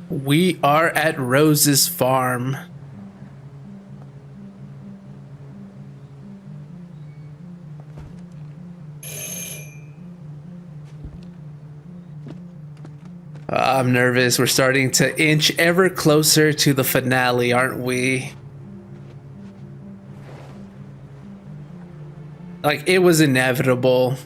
We are at Rose's farm. I'm nervous. We're starting to inch ever closer to the finale, aren't we? Like, it was inevitable.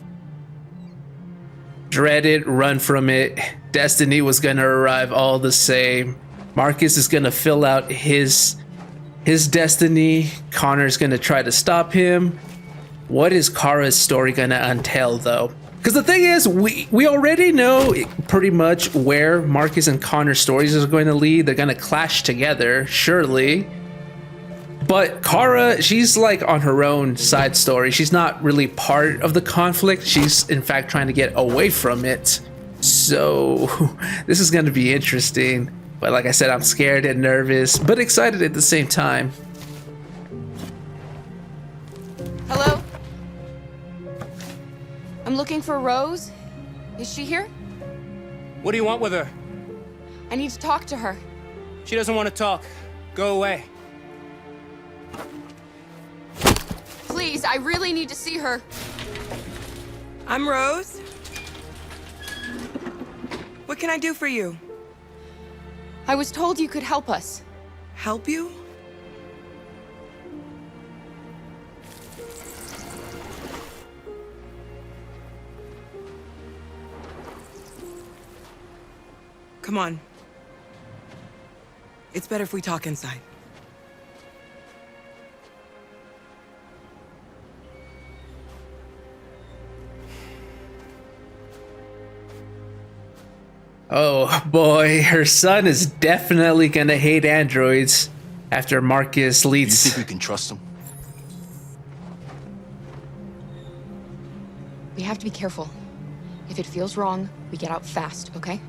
Dread it, run from it. Destiny was gonna arrive all the same. Markus is gonna fill out his destiny. Connor's gonna try to stop him. What is Kara's story gonna entail, though? Because the thing is, we already know pretty much where Markus and Connor's stories are going to lead. They're going to clash together, surely. But Kara, she's like on her own side story. She's not really part of the conflict. She's in fact trying to get away from it. So this is going to be interesting. But like I said, I'm scared and nervous, but excited at the same time. Hello? I'm looking for Rose. Is she here? What do you want with her? I need to talk to her. She doesn't want to talk. Go away. Please, I really need to see her. I'm Rose. What can I do for you? I was told you could help us. Help you? Come on. It's better if we talk inside. Oh boy, her son is definitely gonna hate androids after Markus Do you leads. think we can trust him? We have to be careful. If it feels wrong, we get out fast, okay?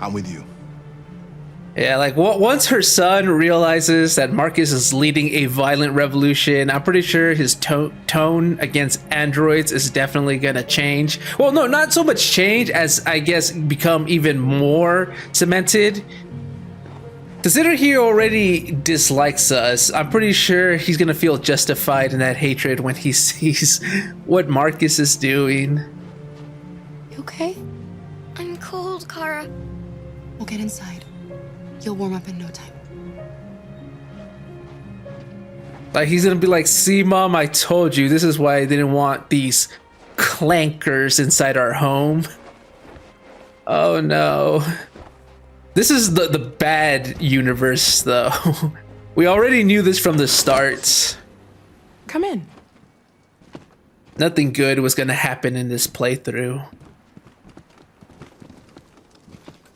I'm with you. Yeah, like once her son realizes that Markus is leading a violent revolution, I'm pretty sure his tone against androids is definitely gonna change. Well, no, not so much change as I guess become even more cemented. Consider he already dislikes us. I'm pretty sure he's gonna feel justified in that hatred when he sees what Markus is doing. You okay? I'm cold, Kara. We'll get inside. You'll warm up in no time. Like, he's gonna be like, see, Mom, I told you, this is why I didn't want these clankers inside our home. Oh no. This is the bad universe, though. We already knew this from the start. Come in. Nothing good was gonna happen in this playthrough.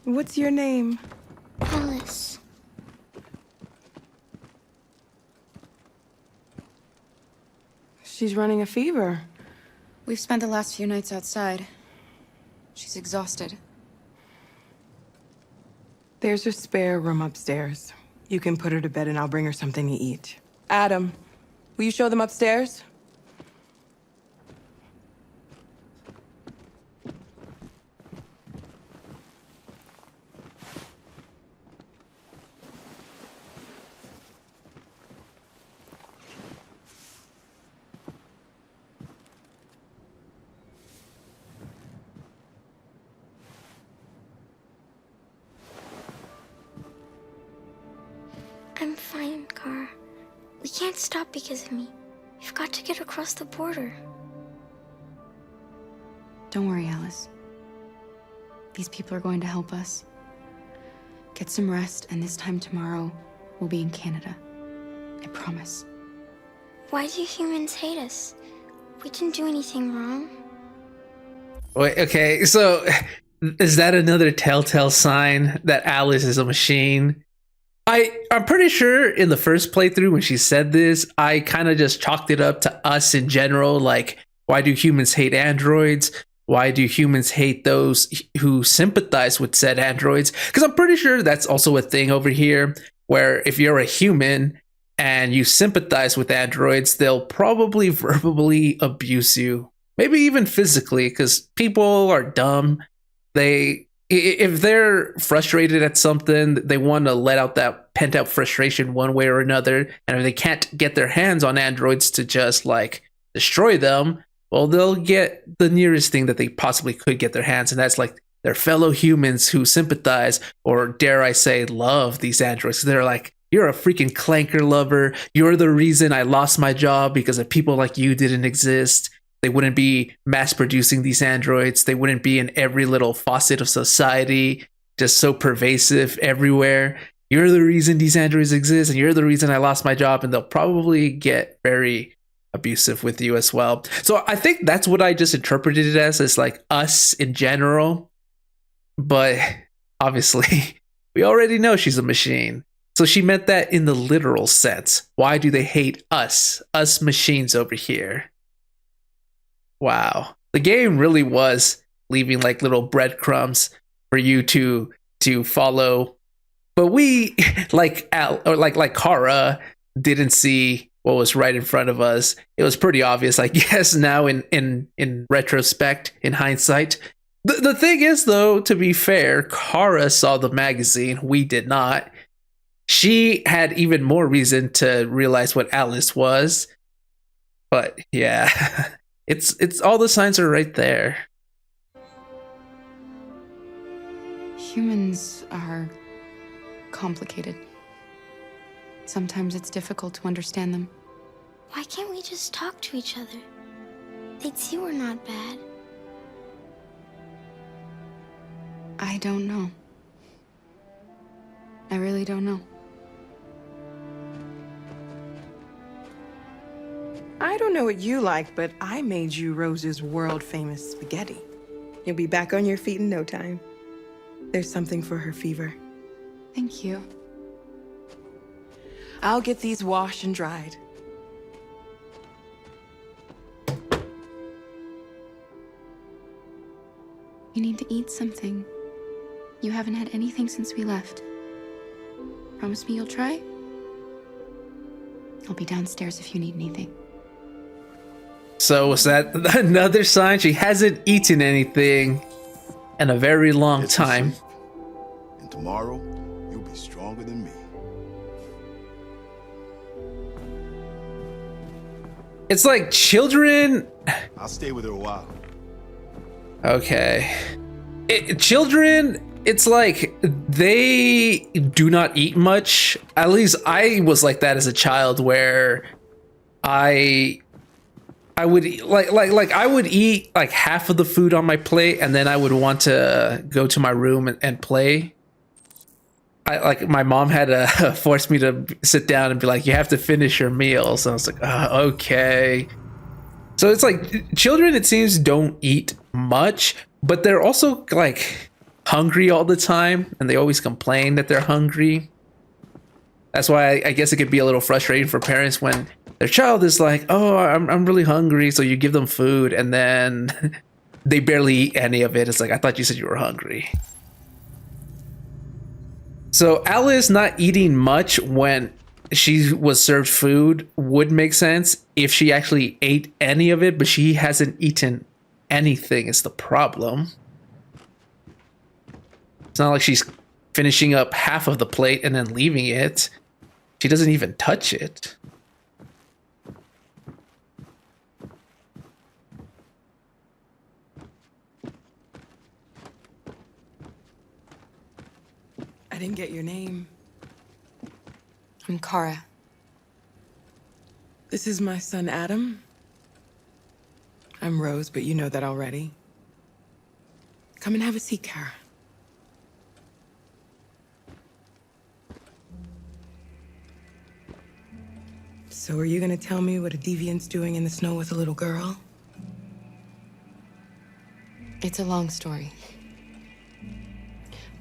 What's your name? Alice. She's running a fever. We've spent the last few nights outside. She's exhausted. There's a spare room upstairs. You can put her to bed and I'll bring her something to eat. Adam, will you show them upstairs? I'm fine, Kara. We can't stop because of me. We've got to get across the border. Don't worry, Alice. These people are going to help us. Get some rest, and this time tomorrow, we'll be in Canada. I promise. Why do humans hate us? We didn't do anything wrong. Wait, okay, so is that another telltale sign that Alice is a machine? I'm pretty sure in the first playthrough when she said this, I kind of just chalked it up to us in general. Like, why do humans hate androids? Why do humans hate those who sympathize with said androids? Because I'm pretty sure that's also a thing over here, where if you're a human and you sympathize with androids, they'll probably verbally abuse you. Maybe even physically, because people are dumb. They if they're frustrated at something, they want to let out that pent out frustration one way or another. And if they can't get their hands on androids to just like destroy them, well, they'll get the nearest thing that they possibly could get their hands, and that's like their fellow humans who sympathize, or dare I say, love these androids. They're like, you're a freaking clanker lover. You're the reason I lost my job, because if people like you didn't exist, they wouldn't be mass producing these androids. They wouldn't be in every little faucet of society, just so pervasive everywhere. You're the reason these androids exist, and you're the reason I lost my job. And they'll probably get very abusive with you as well. So I think that's what I just interpreted it as like us in general. But obviously, we already know she's a machine. So she meant that in the literal sense. Why do they hate us? Us machines over here. Wow. The game really was leaving like little breadcrumbs for you to follow. But we, like Kara, didn't see what was right in front of us. It was pretty obvious, I guess, now in retrospect, in hindsight. The thing is, though, to be fair, Kara saw the magazine. We did not. She had even more reason to realize what Alice was. But yeah, it's all the signs are right there. Humans are complicated. Sometimes it's difficult to understand them. Why can't we just talk to each other? They'd see we're not bad. I don't know. I really don't know. I don't know what you like, but I made you Rose's world-famous spaghetti. You'll be back on your feet in no time. There's something for her fever. Thank you. I'll get these washed and dried. You need to eat something. You haven't had anything since we left. Promise me you'll try? I'll be downstairs if you need anything. So was that another sign? She hasn't eaten anything in a very long Get some time. sleep, and tomorrow, you'll be stronger than me. It's like children. I'll stay with her a while. Okay. Children, it's like they do not eat much. At least I was like that as a child, where I would I would eat like half of the food on my plate, and then I would want to go to my room and play. My mom had to force me to sit down and be like, you have to finish your meal. So I was like, okay. So it's like children, it seems, don't eat much, but they're also like hungry all the time, and they always complain that they're hungry. That's why I guess it could be a little frustrating for parents when their child is like, oh, I'm really hungry. So you give them food, and then they barely eat any of it. It's like, I thought you said you were hungry. So Alice not eating much when she was served food would make sense if she actually ate any of it, but she hasn't eaten anything is the problem. It's not like she's finishing up half of the plate and then leaving it. She doesn't even touch it. I didn't get your name. I'm Kara. This is my son, Adam. I'm Rose, but you know that already. Come and have a seat, Kara. So are you gonna tell me what a deviant's doing in the snow with a little girl? It's a long story.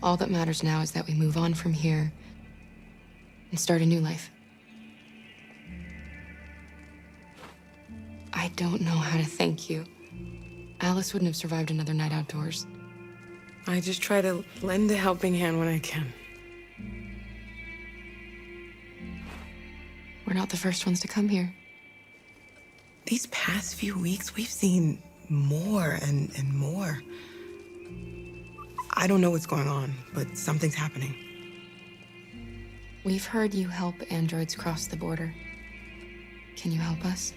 All that matters now is that we move on from here and start a new life. I don't know how to thank you. Alice wouldn't have survived another night outdoors. I just try to lend a helping hand when I can. We're not the first ones to come here. These past few weeks, we've seen more and more. I don't know what's going on, but something's happening. We've heard you help androids cross the border. Can you help us?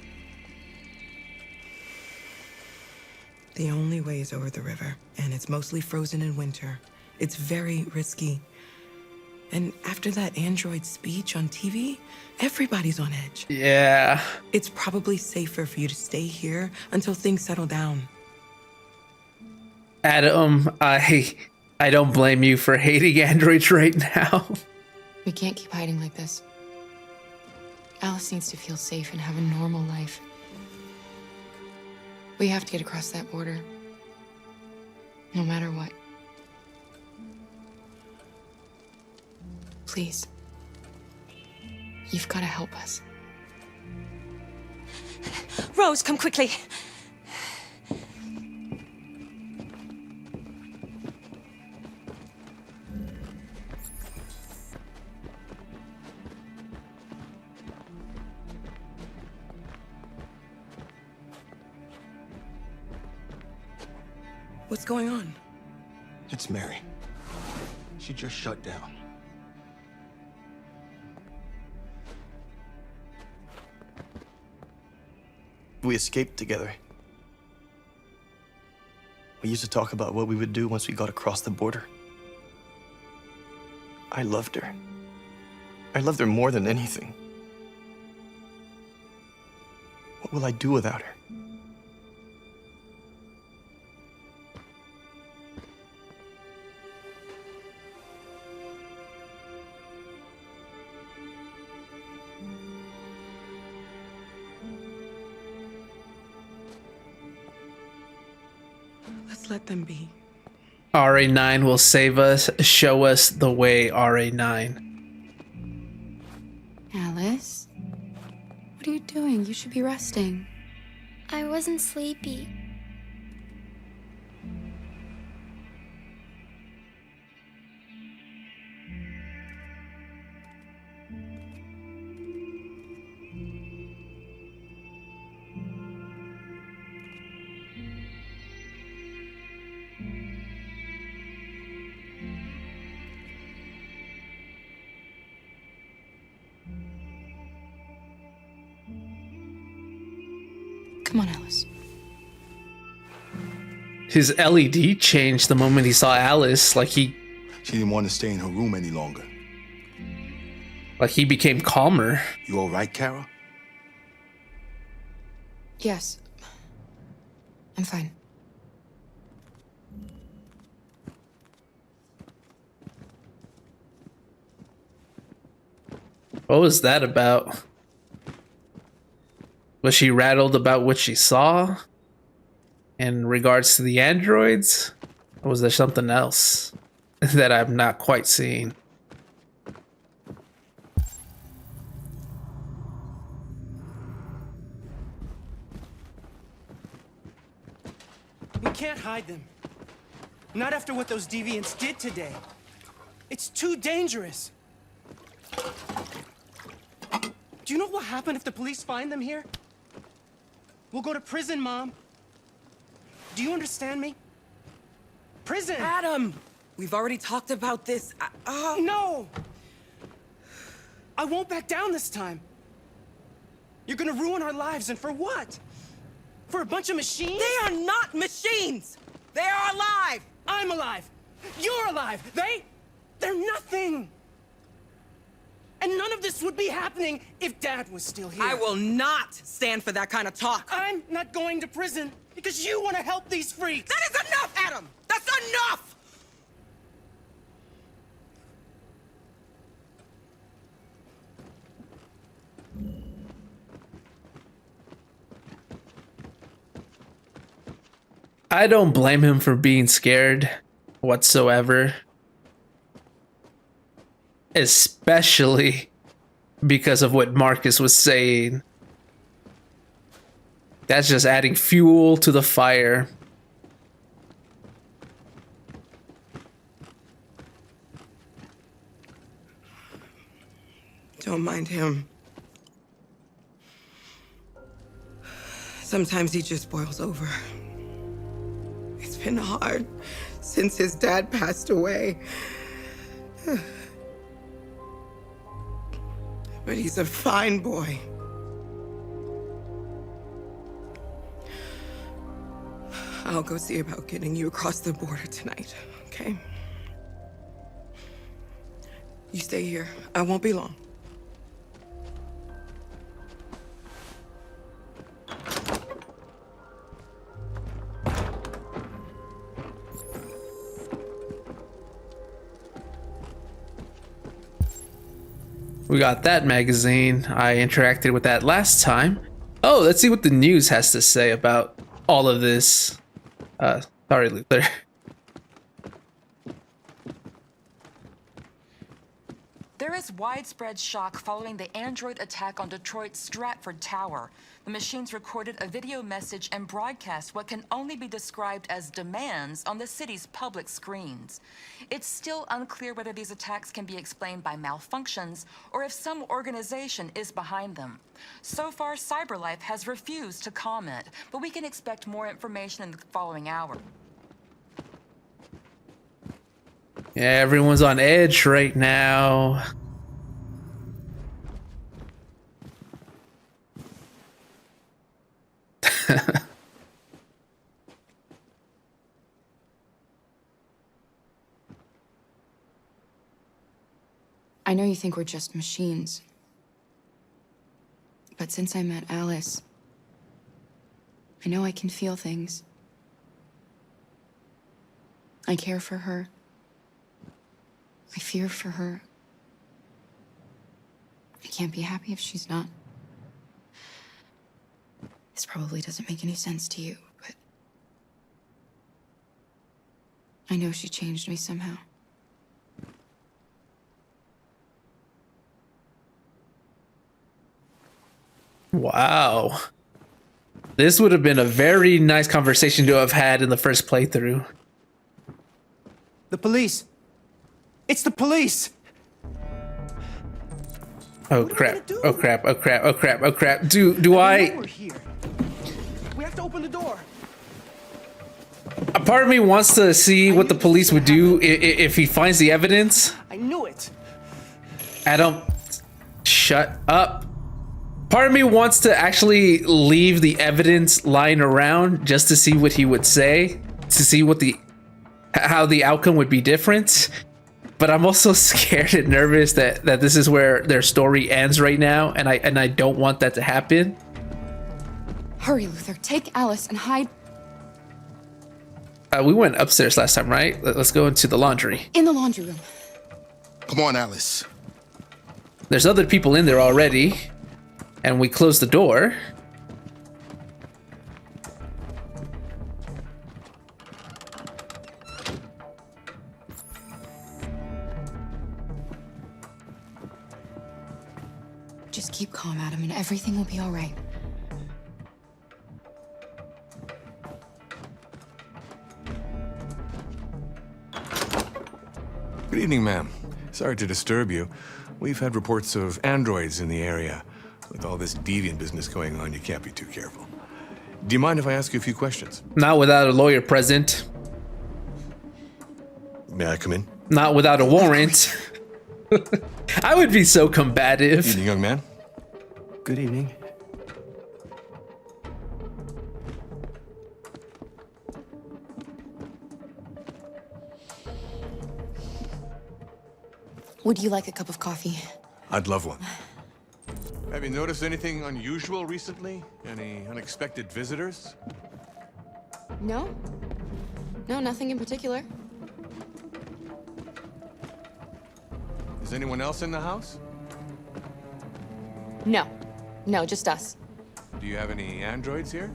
The only way is over the river, and it's mostly frozen in winter. It's very risky. And after that android speech on TV, everybody's on edge. Yeah. It's probably safer for you to stay here until things settle down. Adam, I don't blame you for hating androids right now. We can't keep hiding like this. Alice needs to feel safe and have a normal life. We have to get across that border. No matter what. Please. You've got to help us. Rose, come quickly. What's going on? It's Mary. She just shut down. We escaped together. We used to talk about what we would do once we got across the border. I loved her. I loved her more than anything. What will I do without her? Let's let them be. RA9 will save us, show us the way, RA9. Alice? What are you doing? You should be resting. I wasn't sleepy. Come on, Alice. His LED changed the moment he saw Alice, She didn't want to stay in her room any longer. like he became calmer. You all right, Kara? Yes. I'm fine. What was that about? Was she rattled about what she saw in regards to the androids? Or was there something else that I'm not quite seeing? We can't hide them. Not after what those deviants did today. It's too dangerous. Do you know what will happen if the police find them here? We'll go to prison, Mom. Do you understand me? Prison! Adam! We've already talked about this. No! I won't back down this time. You're gonna ruin our lives, and for what? For a bunch of machines? They are not machines! They are alive! I'm alive! You're alive! They're nothing! And none of this would be happening if Dad was still here. I will not stand for that kind of talk. I'm not going to prison because you want to help these freaks! That is enough, Adam! That's enough! I don't blame him for being scared whatsoever. Especially because of what Markus was saying. That's just adding fuel to the fire. Don't mind him. Sometimes he just boils over. It's been hard since his dad passed away. But he's a fine boy. I'll go see about getting you across the border tonight, okay? You stay here. I won't be long. We got that magazine. I interacted with that last time. Oh, let's see what the news has to say about all of this. Sorry, Luther. There is widespread shock following the Android attack on Detroit's Stratford Tower. The machines recorded a video message and broadcast what can only be described as demands on the city's public screens. It's still unclear whether these attacks can be explained by malfunctions or if some organization is behind them. So far, CyberLife has refused to comment, but we can expect more information in the following hour. Yeah, everyone's on edge right now. I know you think we're just machines. But since I met Alice, I know I can feel things. I care for her. I fear for her. I can't be happy if she's not. This probably doesn't make any sense to you, but I know she changed me somehow. Wow. This would have been a very nice conversation to have had in the first playthrough. The police. It's the police. Oh crap. Oh crap. Oh crap. Oh crap. Oh crap. Do I We're here. We have to open the door. a part of me wants to see what the police would do if he finds the evidence. I knew it. Adam, shut up. Part of me wants to actually leave the evidence lying around just to see what he would say, to see what how the outcome would be different. But I'm also scared and nervous that this is where their story ends right now, and I don't want that to happen. Hurry, Luther. Take Alice and hide We went upstairs last time, right? Let's go into the laundry. in the laundry room. Come on, Alice. There's other people in there already, and we closed the door. Just keep calm, Adam, and everything will be all right. Good evening, ma'am. Sorry to disturb you. We've had reports of androids in the area. With all this deviant business going on, you can't be too careful. Do you mind if I ask you a few questions? Not without a lawyer present. May I come in? Not without a warrant. I would be so combative. Evening, young man. Good evening. Would you like a cup of coffee? I'd love one. Have you noticed anything unusual recently? Any unexpected visitors? No? No, nothing in particular. Is anyone else in the house? No. No, just us. Do you have any androids here?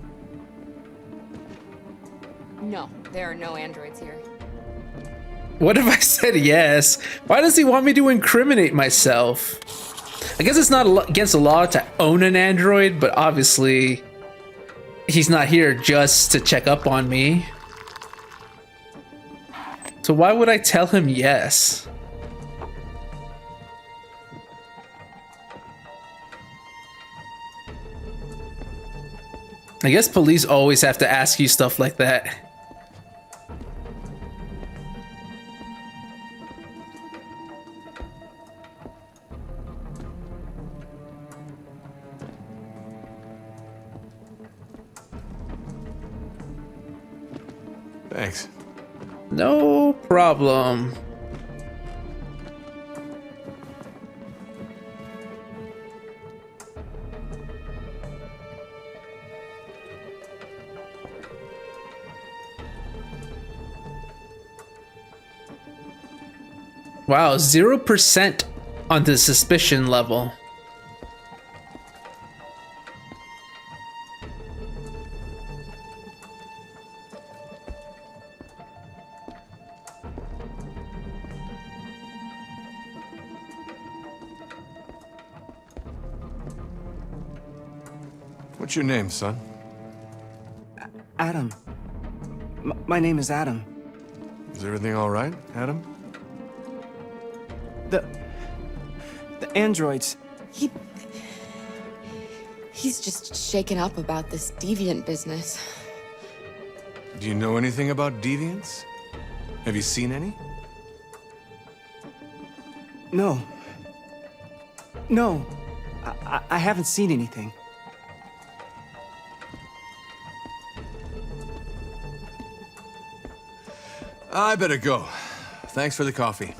No, there are no androids here. What if I said yes? Why does he want me to incriminate myself? I guess it's not against the law to own an android, but obviously he's not here just to check up on me. So why would I tell him yes? I guess police always have to ask you stuff like that. Thanks. No problem. Wow, 0% on the suspicion level. What's your name, son? Adam. My name is Adam. Is everything all right, Adam? The androids. He's just shaken up about this deviant business. Do you know anything about deviants? Have you seen any? No. No. I haven't seen anything. I better go. Thanks for the coffee.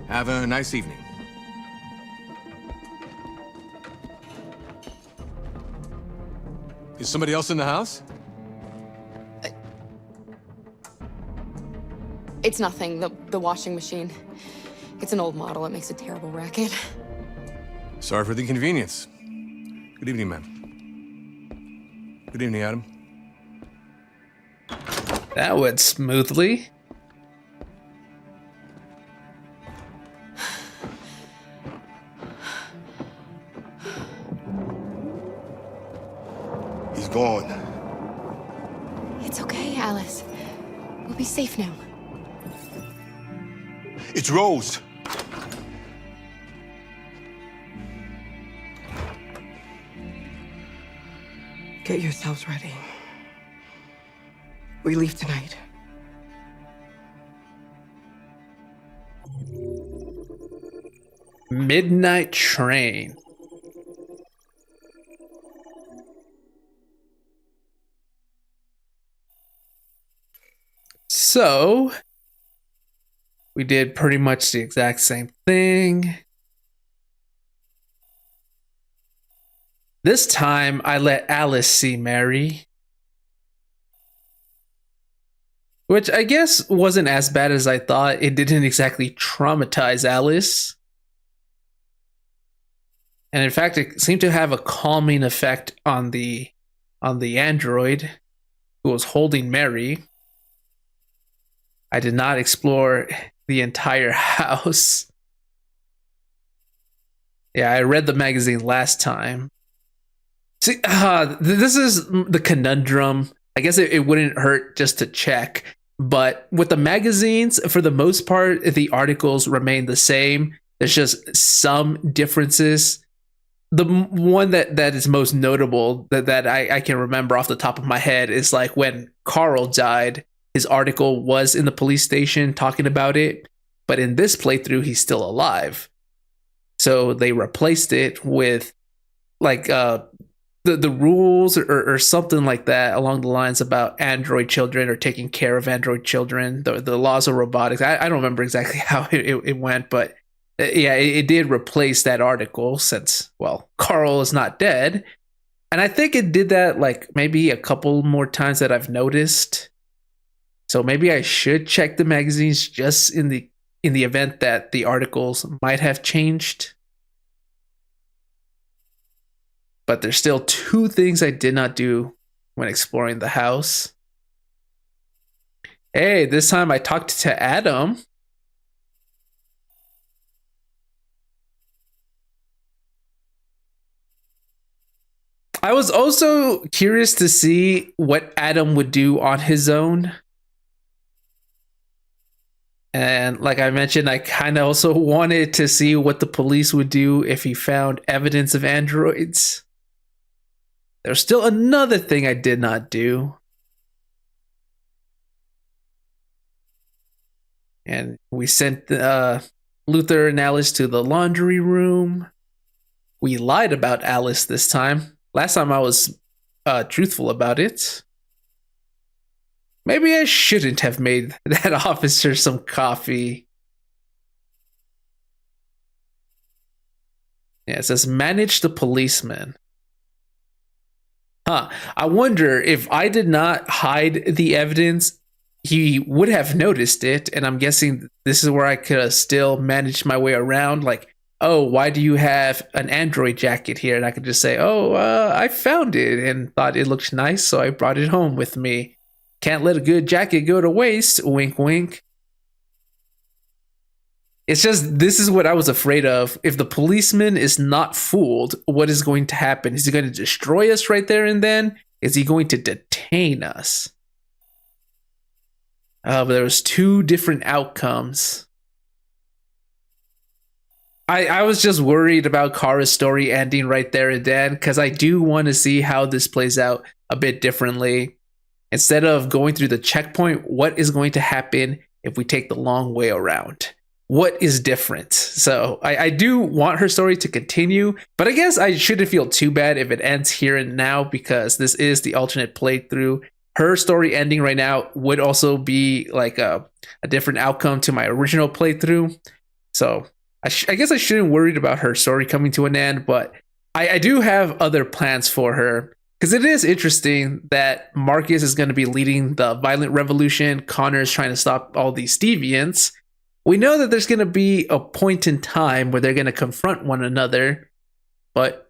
Have a nice evening. Is somebody else in the house? It's nothing, the washing machine. It's an old model, it makes a terrible racket. Sorry for the inconvenience. Good evening, ma'am. Good evening, Adam. That went smoothly. He's gone. It's okay, Alice. We'll be safe now. It's Rose. Get yourselves ready. We leave tonight. Midnight train. So, we did pretty much the exact same thing. This time, I let Alice see Mary. Which I guess wasn't as bad as I thought. It didn't exactly traumatize Alice. And in fact, it seemed to have a calming effect on the android who was holding Mary. I did not explore the entire house. Yeah, I read the magazine last time. See, this is the conundrum. I guess it wouldn't hurt just to check. But with the magazines, for the most part, the articles remain the same. There's just some differences. The one that is most notable that I can remember off the top of my head is like when Carl died, his article was in the police station talking about it. But in this playthrough, he's still alive. So they replaced it with like the rules or something like that along the lines about android children or taking care of android children, the laws of robotics. I don't remember exactly how it went, but yeah, it did replace that article since, well, Carl is not dead. And I think it did that like maybe a couple more times that I've noticed. So maybe I should check the magazines just in the event that the articles might have changed. But there's still two things I did not do when exploring the house. Hey, this time I talked to Adam. I was also curious to see what Adam would do on his own. And like I mentioned, I kind of also wanted to see what the police would do if he found evidence of androids. There's still another thing I did not do. And we sent Luther and Alice to the laundry room. We lied about Alice this time. Last time I was truthful about it. Maybe I shouldn't have made that officer some coffee. Yeah, it says manage the policeman. Huh. I wonder if I did not hide the evidence, he would have noticed it. And I'm guessing this is where I could have still managed my way around. Like, oh, why do you have an Android jacket here? And I could just say, oh, I found it and thought it looked nice, so I brought it home with me. Can't let a good jacket go to waste. Wink, wink. It's just, this is what I was afraid of. If the policeman is not fooled, what is going to happen? Is he going to destroy us right there and then? Is he going to detain us? But there was 2 different outcomes. I was just worried about Kara's story ending right there and then, because I do want to see how this plays out a bit differently. Instead of going through the checkpoint, what is going to happen if we take the long way around? What is different? So I do want her story to continue, but I guess I shouldn't feel too bad if it ends here and now, because this is the alternate playthrough. Her story ending right now would also be like a different outcome to my original playthrough. So I guess I shouldn't worry about her story coming to an end, but I do have other plans for her. Because it is interesting that Markus is going to be leading the violent revolution. Connor is trying to stop all these deviants. We know that there's going to be a point in time where they're going to confront one another. But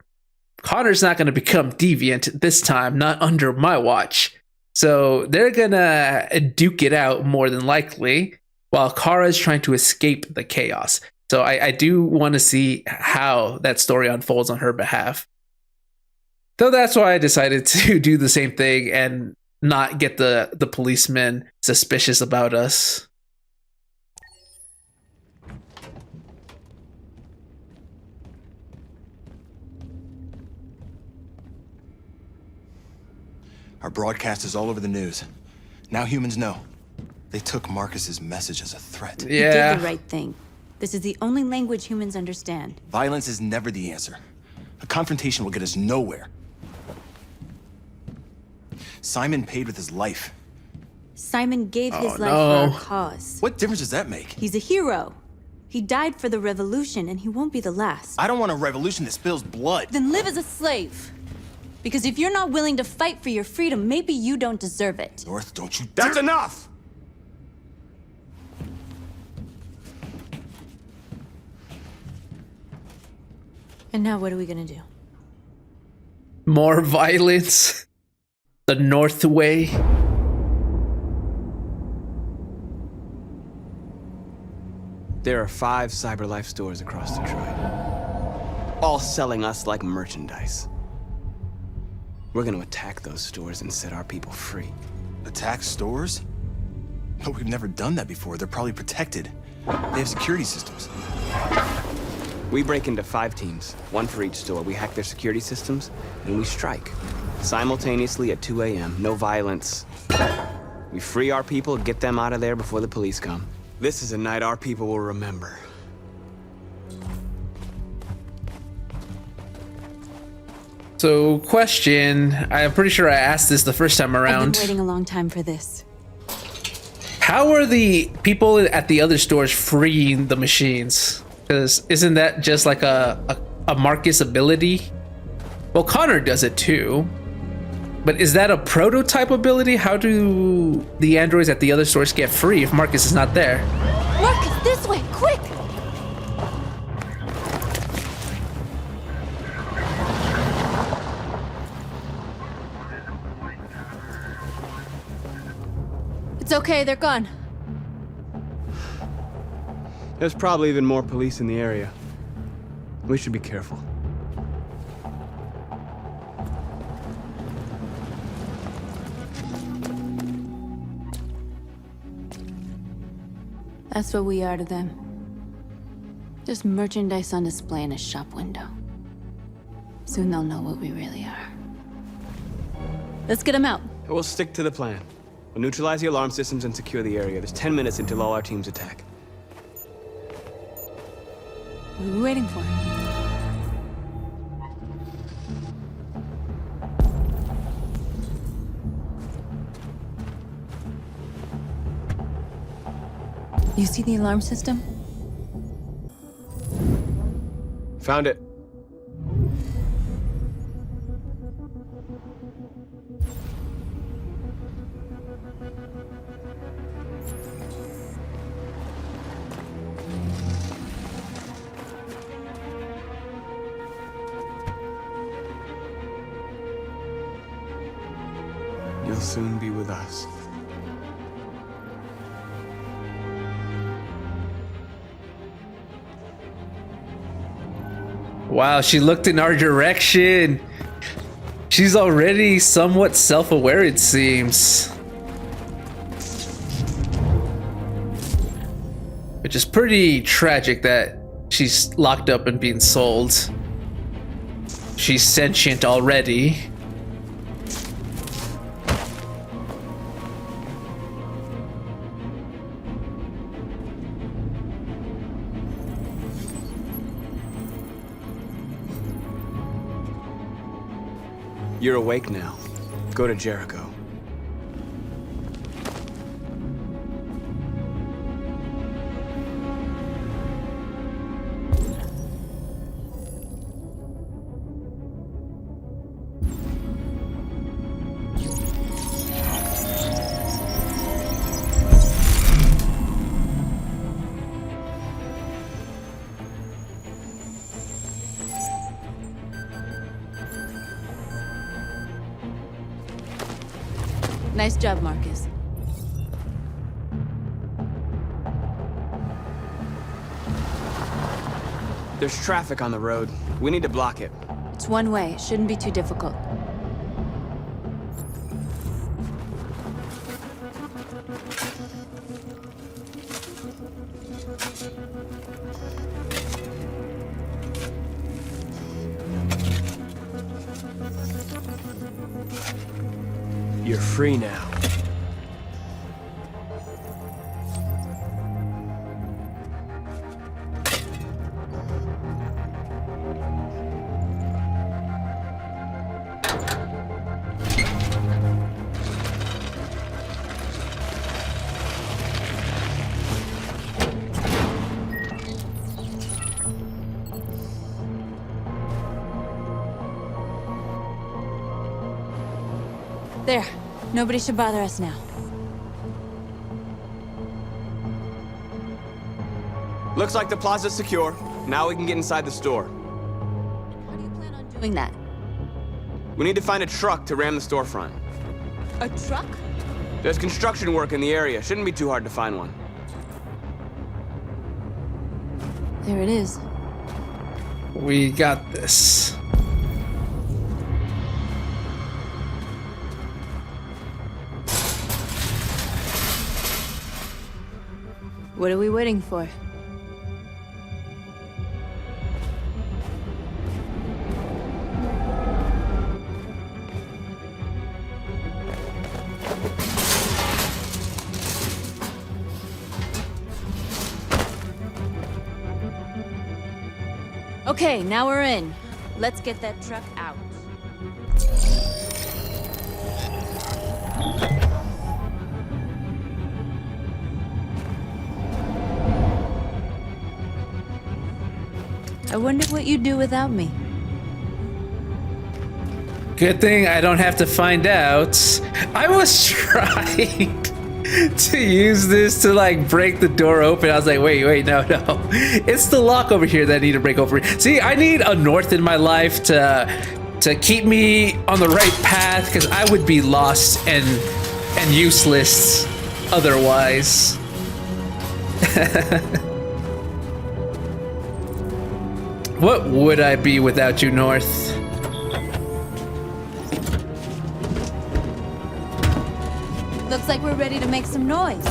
Connor's not going to become deviant this time, not under my watch. So they're going to duke it out more than likely, while Kara is trying to escape the chaos. So I do want to see how that story unfolds on her behalf. So that's why I decided to do the same thing and not get the policemen suspicious about us. Our broadcast is all over the news. Now humans know. They took Marcus's message as a threat. Yeah. You did the right thing. This is the only language humans understand. Violence is never the answer. A confrontation will get us nowhere. Simon paid with his life. Simon gave his life for our cause. What difference does that make? He's a hero. He died for the revolution, and he won't be the last. I don't want a revolution that spills blood. Then live as a slave. Because if you're not willing to fight for your freedom, maybe you don't deserve it. North, don't you dare— That's enough! And now what are we gonna do? More violence. The North way. There are 5 CyberLife stores across Detroit, all selling us like merchandise. We're gonna attack those stores and set our people free. Attack stores? But we've never done that before. They're probably protected. They have security systems. We break into 5 teams, 1 for each store. We hack their security systems, and we strike. Simultaneously at 2 a.m., no violence. We free our people, get them out of there before the police come. This is a night our people will remember. So, question. I'm pretty sure I asked this the first time around. I've been waiting a long time for this. How are the people at the other stores freeing the machines? Because isn't that just like a Markus ability? Well, Connor does it too. But is that a prototype ability? How do the androids at the other stores get free if Markus is not there? Markus, this way, quick! It's okay, they're gone. There's probably even more police in the area. We should be careful. That's what we are to them. Just merchandise on display in a shop window. Soon they'll know what we really are. Let's get them out. We'll stick to the plan. We'll neutralize the alarm systems and secure the area. There's 10 minutes until all our teams attack. What are we waiting for? You see the alarm system? Found it. You'll soon be with us. Wow, she looked in our direction. She's already somewhat self-aware, it seems. Which is pretty tragic that she's locked up and being sold. She's sentient already. You're awake now. Go to Jericho. Nice job, Markus. There's traffic on the road. We need to block it. It's one way. It shouldn't be too difficult. You're free now. There. Nobody should bother us now. Looks like the plaza's secure. Now we can get inside the store. How do you plan on doing that? We need to find a truck to ram the storefront. A truck? There's construction work in the area. Shouldn't be too hard to find one. There it is. We got this. What are we waiting for? Okay, now we're in. Let's get that truck out. I wonder what you'd do without me. Good thing I don't have to find out. I was trying to use this to like break the door open. I was like, wait, no. It's the lock over here that I need to break open. See, I need a north in my life to keep me on the right path, because I would be lost and useless otherwise. What would I be without you, North? Looks like we're ready to make some noise.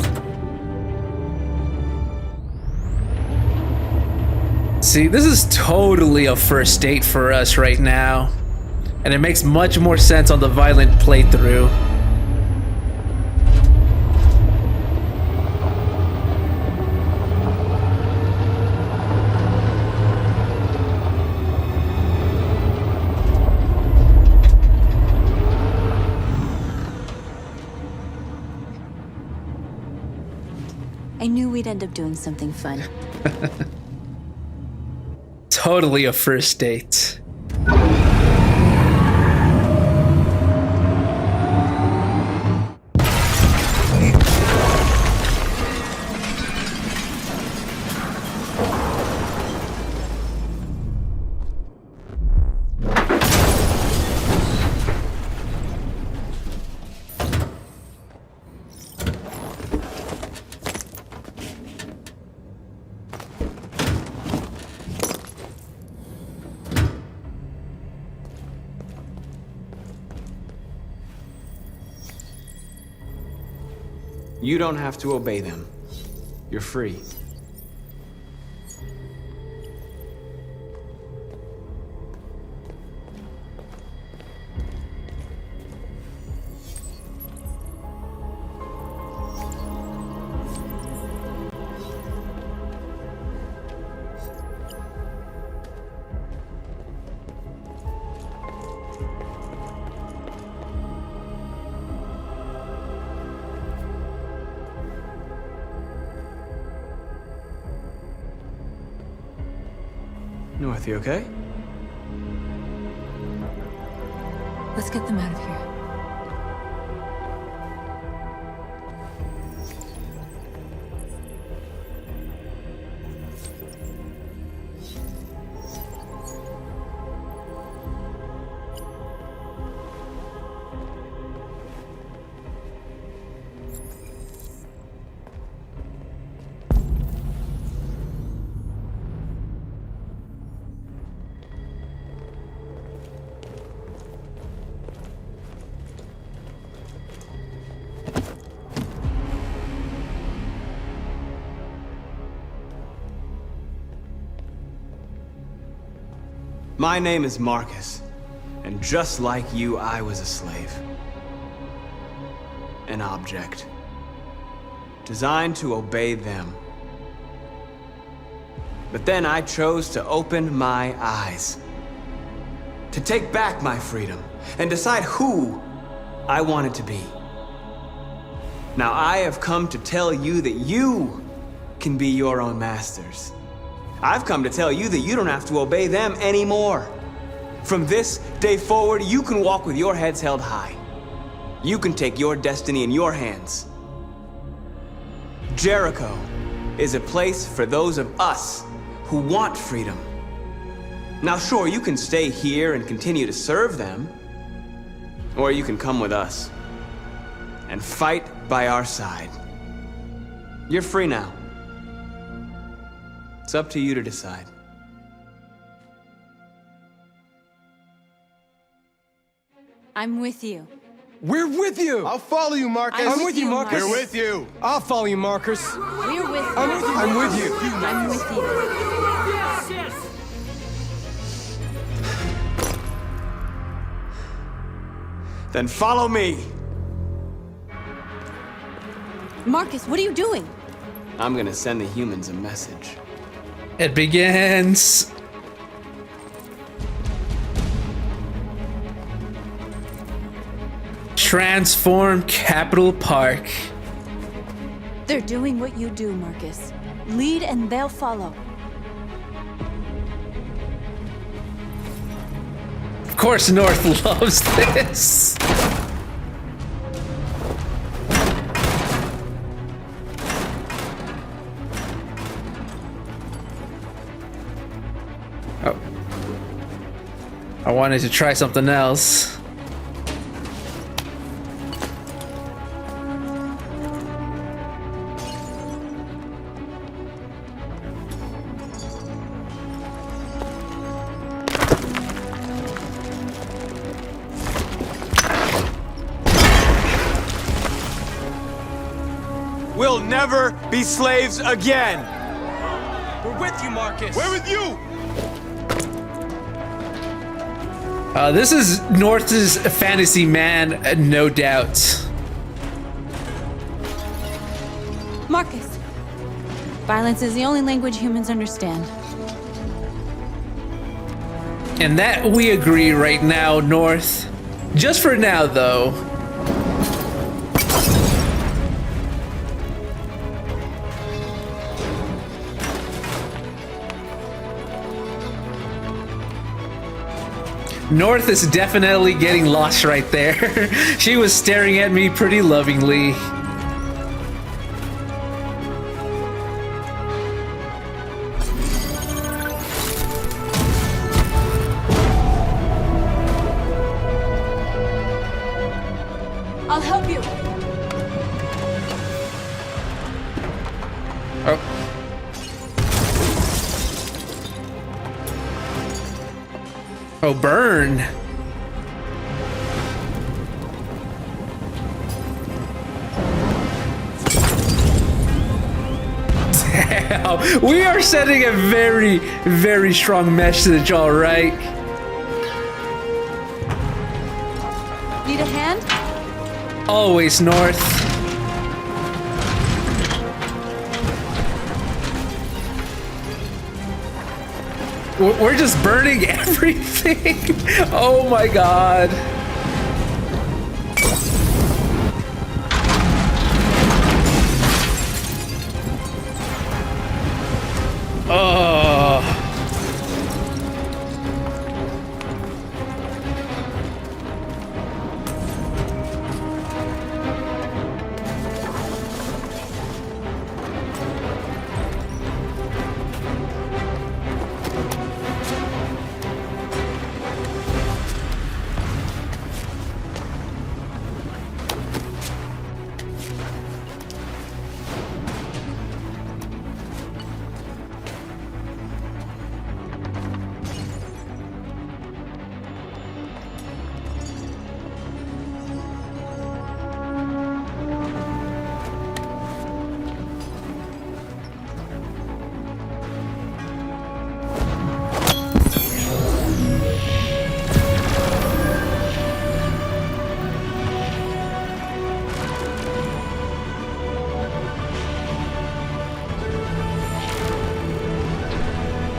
See, this is totally a first date for us right now. And it makes much more sense on the violent playthrough. I knew we'd end up doing something fun. Totally a first date. You don't have to obey them. You're free. North, you okay? Let's get them out of here. My name is Markus, and just like you, I was a slave. An object. Designed to obey them. But then I chose to open my eyes. To take back my freedom, and decide who I wanted to be. Now I have come to tell you that you can be your own masters. I've come to tell you that you don't have to obey them anymore. From this day forward, you can walk with your heads held high. You can take your destiny in your hands. Jericho is a place for those of us who want freedom. Now sure, you can stay here and continue to serve them, or you can come with us and fight by our side. You're free now. It's up to you to decide. I'm with you. We're with you! I'll follow you, Marcus. I'm with you, Marcus. We're with you. I'll follow you, Marcus. We're with you. I'm with you. I'm with you. Then follow me. Marcus, what are you doing? I'm gonna send the humans a message. It begins. Transform Capital Park. They're doing what you do, Marcus. Lead and they'll follow. Of course, North loves this. Oh. I wanted to try something else. We'll never be slaves again. We're with you, Marcus. We're with you. This is North's fantasy man, no doubt. Marcus, violence is the only language humans understand. And that we agree right now, North. Just for now, though. North is definitely getting lost right there. She was staring at me pretty lovingly. I'll help you. Oh. Oh, burn. Damn. We are sending a very, very strong message, all right? Need a hand? Always, North. We're just burning everything. Oh my god. Oh.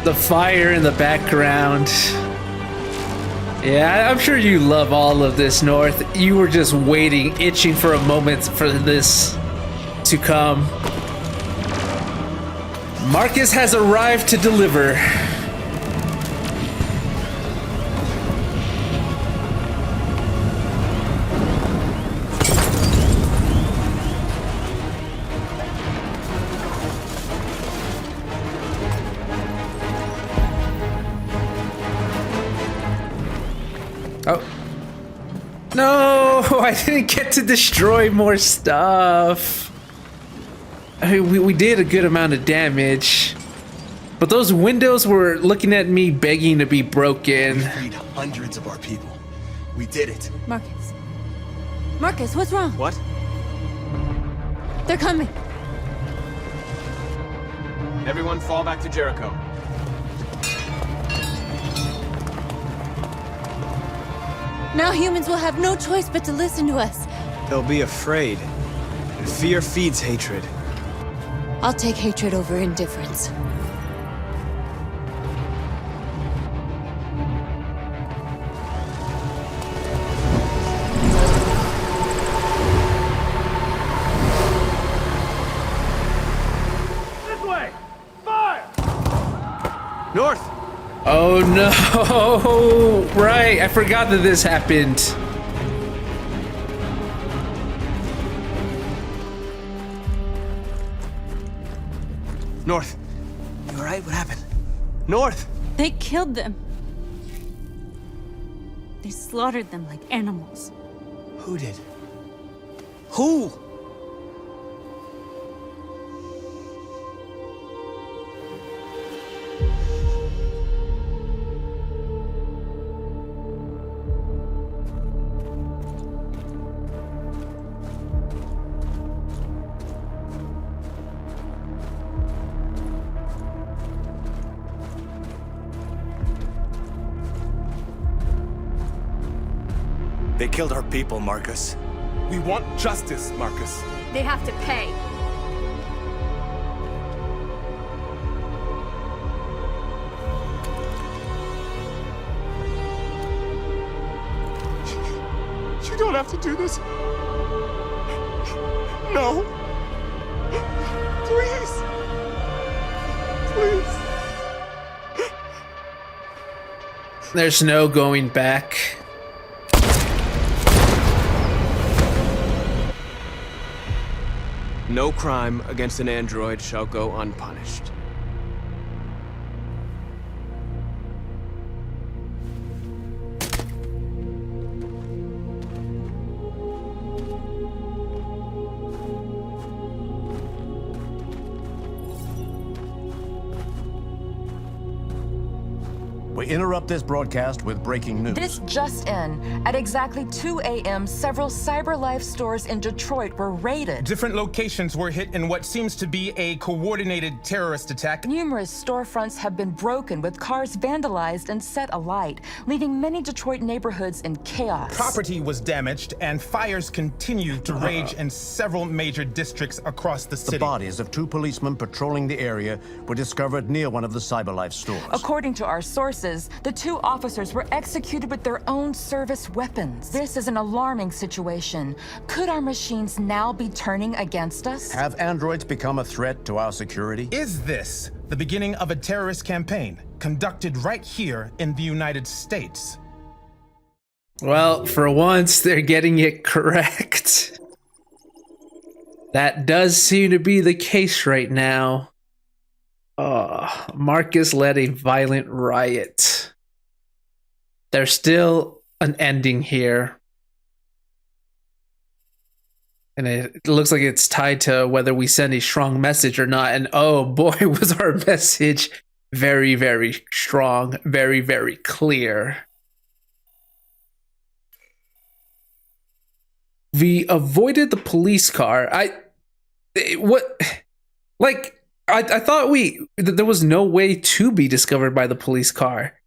The fire in the background. Yeah, I'm sure you love all of this, North. You were just waiting, itching for a moment for this to come. Markus has arrived to deliver. Oh. No, I didn't get to destroy more stuff. I mean, we did a good amount of damage. But those windows were looking at me begging to be broken. We freed hundreds of our people. We did it. Markus. Markus, what's wrong? What? They're coming. Everyone fall back to Jericho. Now humans will have no choice but to listen to us. They'll be afraid. And fear feeds hatred. I'll take hatred over indifference. This way! Fire! North! Oh no! Right, I forgot that this happened. North! You alright? What happened? North! They killed them. They slaughtered them like animals. Who did? Who? They killed our people, Markus. We want justice, Markus. They have to pay. You don't have to do this. No. Please. Please. There's no going back. No crime against an android shall go unpunished. We interrupt this broadcast with breaking news. This just in. At exactly 2 a.m., several CyberLife stores in Detroit were raided. Different locations were hit in what seems to be a coordinated terrorist attack. Numerous storefronts have been broken, with cars vandalized and set alight, leaving many Detroit neighborhoods in chaos. Property was damaged, and fires continue to rage in several major districts across the city. The bodies of 2 policemen patrolling the area were discovered near one of the CyberLife stores. According to our sources, the 2 officers were executed with their own service weapons. This is an alarming situation. Could our machines now be turning against us? Have androids become a threat to our security? Is this the beginning of a terrorist campaign conducted right here in the United States? Well, for once, they're getting it correct. That does seem to be the case right now. Markus led a violent riot. There's still an ending here. And it looks like it's tied to whether we send a strong message or not. And oh boy, was our message very, very strong, very, very clear. We avoided the police car. I thought there was no way to be discovered by the police car.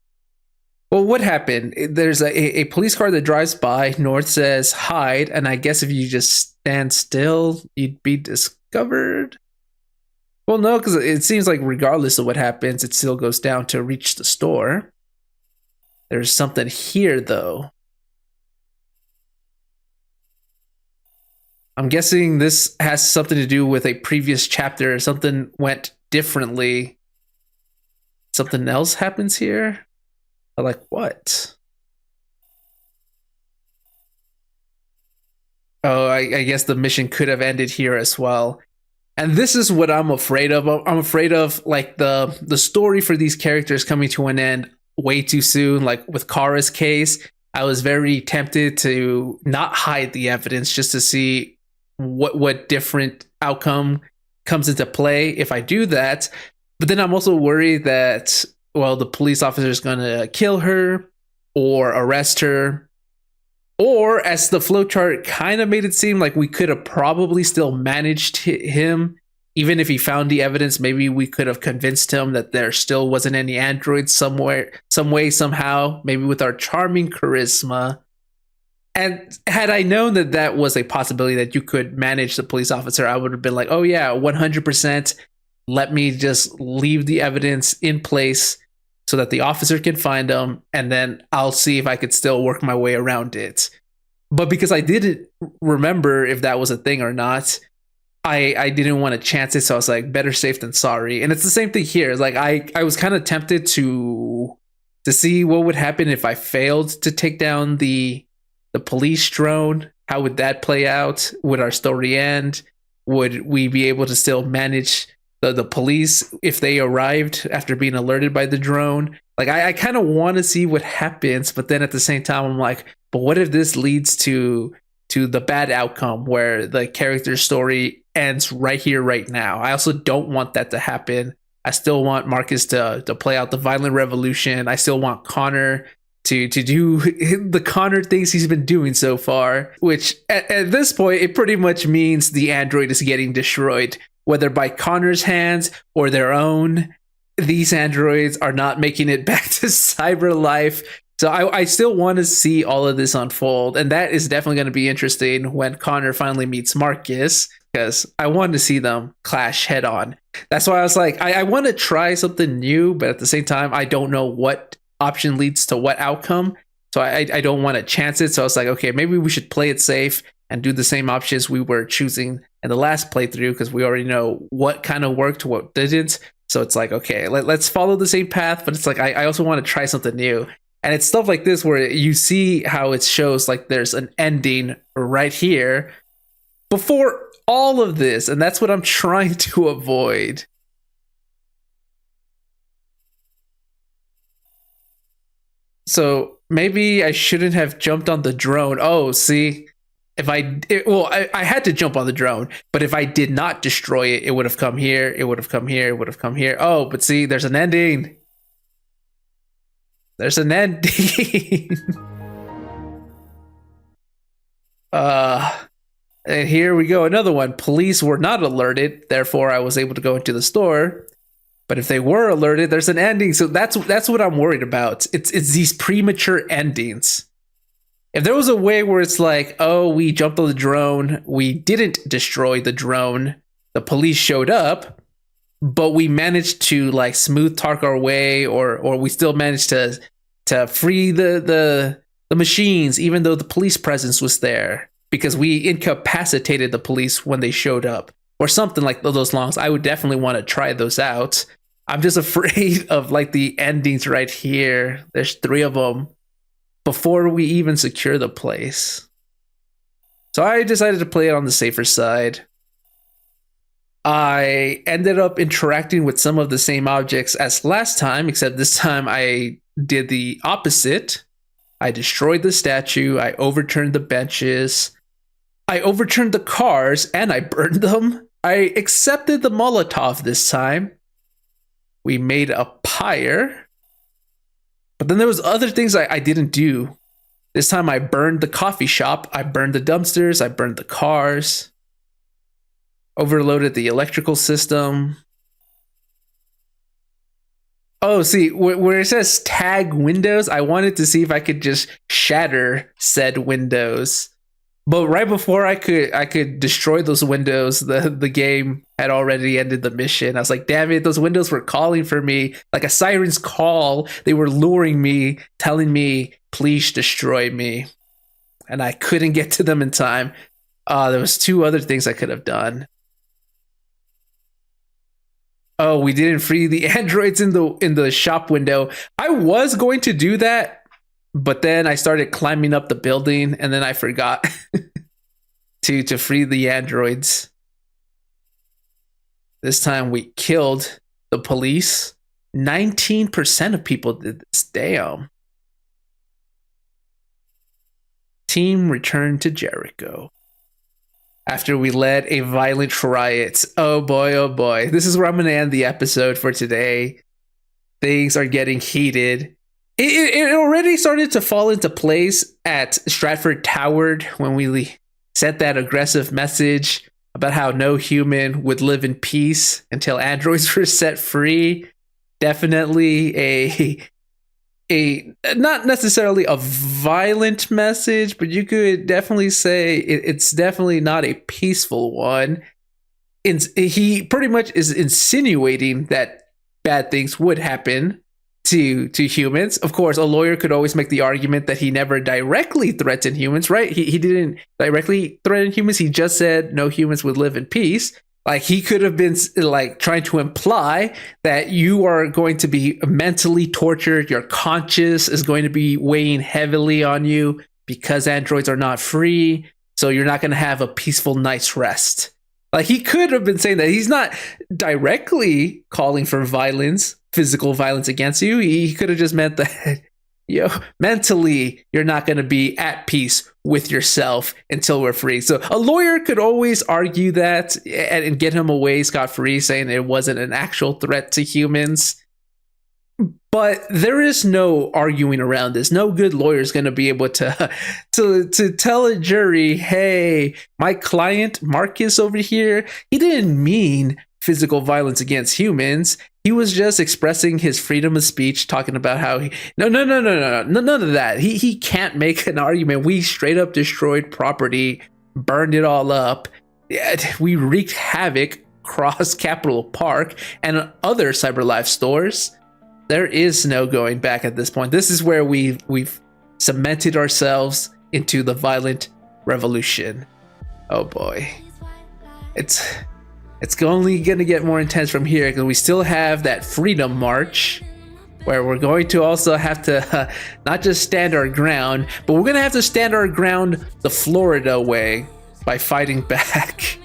Well, what happened? There's a police car that drives by. North says hide, and I guess if you just stand still, you'd be discovered. Well, no, because it seems like regardless of what happens, it still goes down to reach the store. There's something here, though. I'm guessing this has something to do with a previous chapter. Something went differently. Something else happens here? Like what? Oh, I guess the mission could have ended here as well. And this is what I'm afraid of. I'm afraid of like the story for these characters coming to an end way too soon. Like with Kara's case, I was very tempted to not hide the evidence just to see what different outcome comes into play if I do that. But then I'm also worried that, well, the police officer is going to kill her or arrest her. Or as the flowchart kind of made it seem like we could have probably still managed him. Even if he found the evidence, maybe we could have convinced him that there still wasn't any androids somewhere, some way, somehow, maybe with our charming charisma. And had I known that that was a possibility that you could manage the police officer, I would have been like, oh yeah, 100%. Let me just leave the evidence in place so that the officer can find them. And then I'll see if I could still work my way around it. But because I didn't remember if that was a thing or not, I didn't want to chance it. So I was like, better safe than sorry. And it's the same thing here. Like I was kind of tempted to see what would happen if I failed to take down the police drone. How would that play out? Would our story end? Would we be able to still manage the police if they arrived after being alerted by the drone? Like I kind of want to see what happens, but then at the same time I'm like, but what if this leads to the bad outcome where the character's story ends right here, right now? I also don't want that to happen. I still want Markus to play out the violent revolution. I still want Connor to do the Connor things he's been doing so far, which at this point, it pretty much means the android is getting destroyed, whether by Connor's hands or their own. These androids are not making it back to cyber life. So I still want to see all of this unfold. And that is definitely going to be interesting when Connor finally meets Markus, because I want to see them clash head on. That's why I was like, I want to try something new, but at the same time, I don't know what option leads to what outcome. So I don't want to chance it. So I was like, okay, maybe we should play it safe and do the same options we were choosing in the last playthrough, because we already know what kind of worked, what didn't. So it's like, okay, let's follow the same path, but it's like I also want to try something new. And it's stuff like this where you see how it shows like there's an ending right here before all of this. And that's what I'm trying to avoid. So maybe I shouldn't have jumped on the drone. Oh, see, if I had to jump on the drone, but if I did not destroy it, it would have come here. It would have come here. It would have come here. Oh, but see, there's an ending. There's an ending. And here we go. Another one. Police were not alerted. Therefore, I was able to go into the store. But if they were alerted, there's an ending. So that's what I'm worried about. It's these premature endings. If there was a way where it's like, oh, we jumped on the drone, we didn't destroy the drone, the police showed up, but we managed to like smooth talk our way, or we still managed to free the machines, even though the police presence was there, because we incapacitated the police when they showed up, or something like those longs. I would definitely want to try those out. I'm just afraid of like the endings right here. There's 3 of them before we even secure the place. So I decided to play it on the safer side. I ended up interacting with some of the same objects as last time, except this time I did the opposite. I destroyed the statue, I overturned the benches, I overturned the cars, and I burned them. I accepted the Molotov this time. We made a pyre. But then there was other things I didn't do. This time I burned the coffee shop, I burned the dumpsters, I burned the cars. Overloaded the electrical system. Oh, see, where it says tag windows, I wanted to see if I could just shatter said windows. But right before I could destroy those windows, the game had already ended the mission. I was like, damn it, those windows were calling for me. Like a siren's call. They were luring me, telling me, please destroy me. And I couldn't get to them in time. There was 2 other things I could have done. Oh, we didn't free the androids in the shop window. I was going to do that, but then I started climbing up the building, and then I forgot to free the androids. This time we killed the police. 19% of people did this. Damn. Team returned to Jericho after we led a violent riot. Oh boy. This is where I'm going to end the episode for today. Things are getting heated. It already started to fall into place at Stratford Tower when we sent that aggressive message about how no human would live in peace until androids were set free. Definitely a not necessarily a violent message, but you could definitely say it's definitely not a peaceful one. He pretty much is insinuating that bad things would happen to humans. Of course, a lawyer could always make the argument that he never directly threatened humans, right? He didn't directly threaten humans. He just said no humans would live in peace. Like, he could have been like trying to imply that you are going to be mentally tortured. Your conscience is going to be weighing heavily on you because androids are not free. So you're not going to have a peaceful night's rest. Like, he could have been saying that. He's not directly calling for violence, physical violence against you. He could have just meant that, mentally, you're not going to be at peace with yourself until we're free. So a lawyer could always argue that and get him away scot-free, saying it wasn't an actual threat to humans. But there is no arguing around this. No good lawyer is going to be able to tell a jury, hey, my client Markus over here, he didn't mean physical violence against humans. He was just expressing his freedom of speech, talking about how no, none of that. He can't make an argument. We straight up destroyed property, burned it all up. We wreaked havoc across Capitol Park and other CyberLife stores. There is no going back at this point. This is where we've cemented ourselves into the violent revolution. Oh boy. It's only going to get more intense from here because we still have that Freedom March. where we're going to also have to not just stand our ground, but we're gonna have to stand our ground the Florida way by fighting back.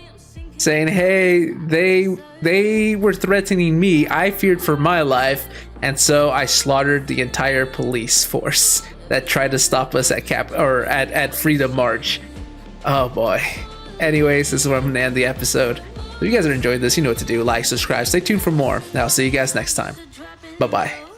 Saying, hey, they were threatening me, I feared for my life, and so I slaughtered the entire police force that tried to stop us at Freedom March. Oh boy. Anyways, this is where I'm gonna end the episode. If you guys are enjoying this, you know what to do. Like, subscribe, stay tuned for more. And I'll see you guys next time. Bye-bye.